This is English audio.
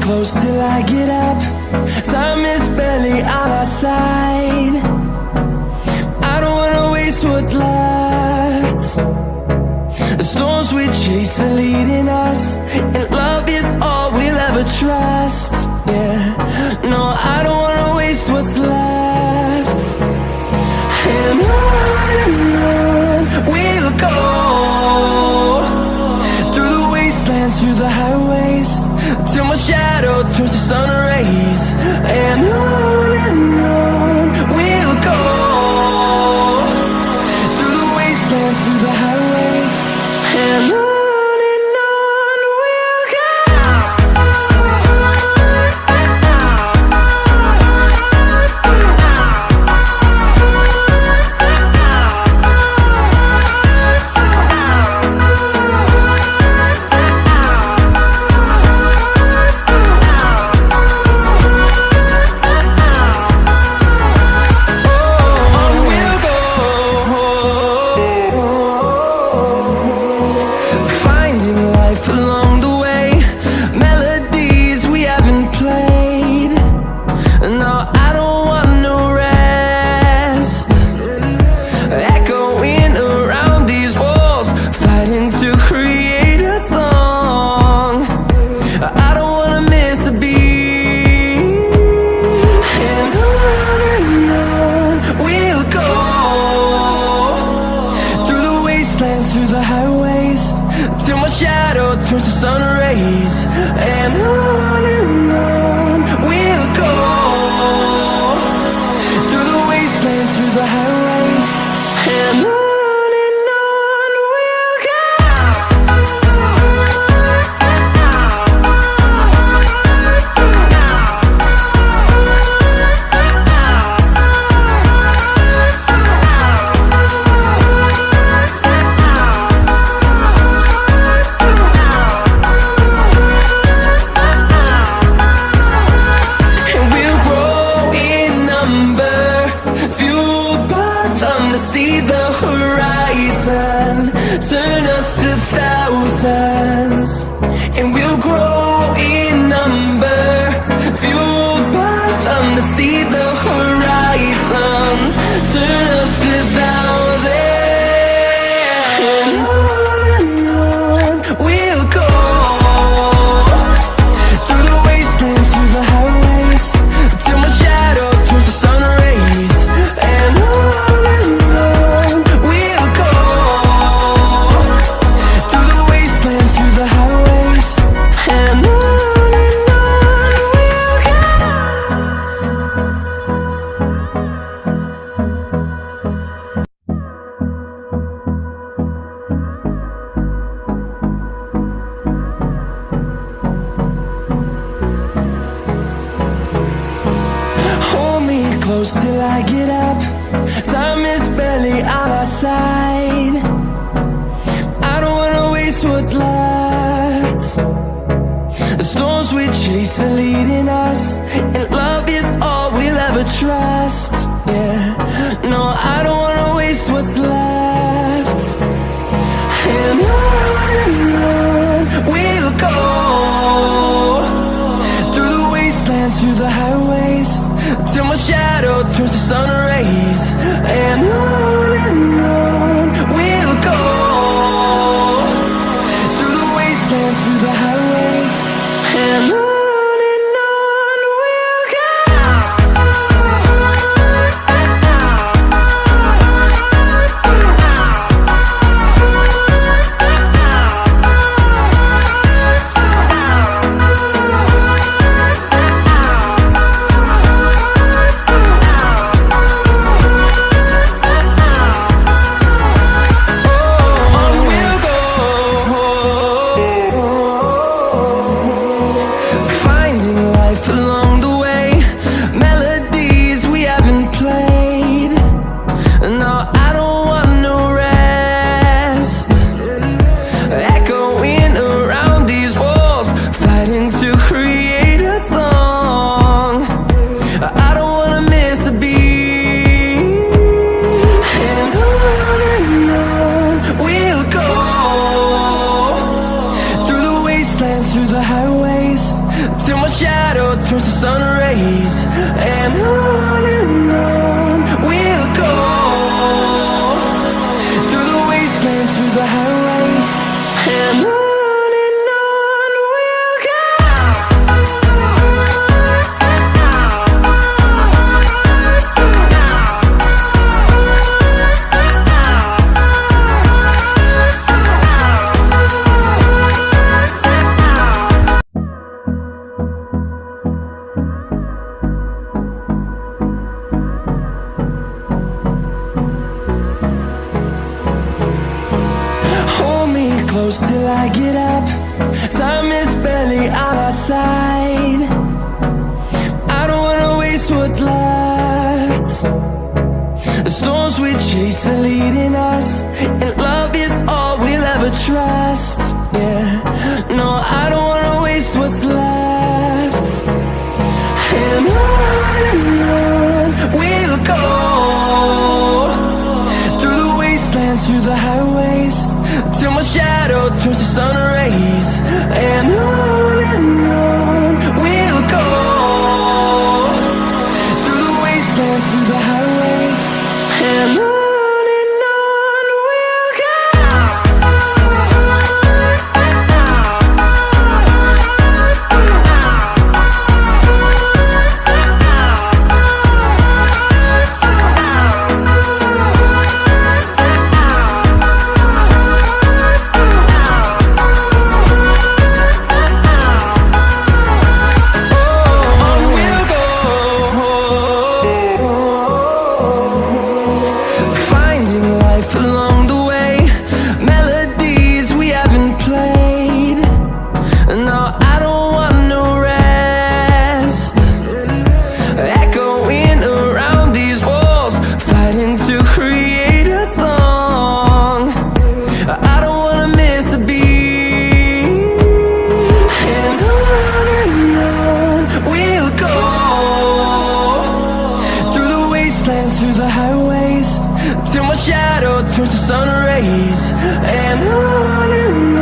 close till I get up. Time is barely on our side. I don't wanna waste what's left. The storms we chase are leading us, and love is all we'll ever trust. Yeah, no, I don't wanna waste what's left. And on we'll go, through the wastelands, through the highways, till my shadow turns to sun rays. And on we'll go, through the wastelands, through the highways, and on. Through the highways, till my shadow turns to sun rays. And on we'll go, through the wastelands, through the highways, and on we'll go. See the horizon, turn us to thousands, and we'll grow in number, fueled by them. To see the horizon, turn us to thousands, and on we'll go, through the wastelands, through the highways, till my shadow turns to sun rays. And close till I get up. Time is barely on our side. I don't wanna waste what's left. The storms we chase are leading us, and love is all we'll ever trust. Yeah, no, I don't wanna waste what's left. And on we'll go, through the wastelands, through the highways, till my shadow turns to sun rays. And on we'll go, through the wastelands, through the highways, and on. close till I get up. Time is barely on our side. I don't wanna waste what's left. The storms we chase are leading us, and love is all we'll ever trust. Yeah, no, I don't wanna waste what's left. And on we'll go, through the wastelands, through the highways, till my shadow turns to sun rays. And on we'll go, through the wastelands, through the highways, and on we'll go. Through the highways, till my shadow turns to sun rays. And on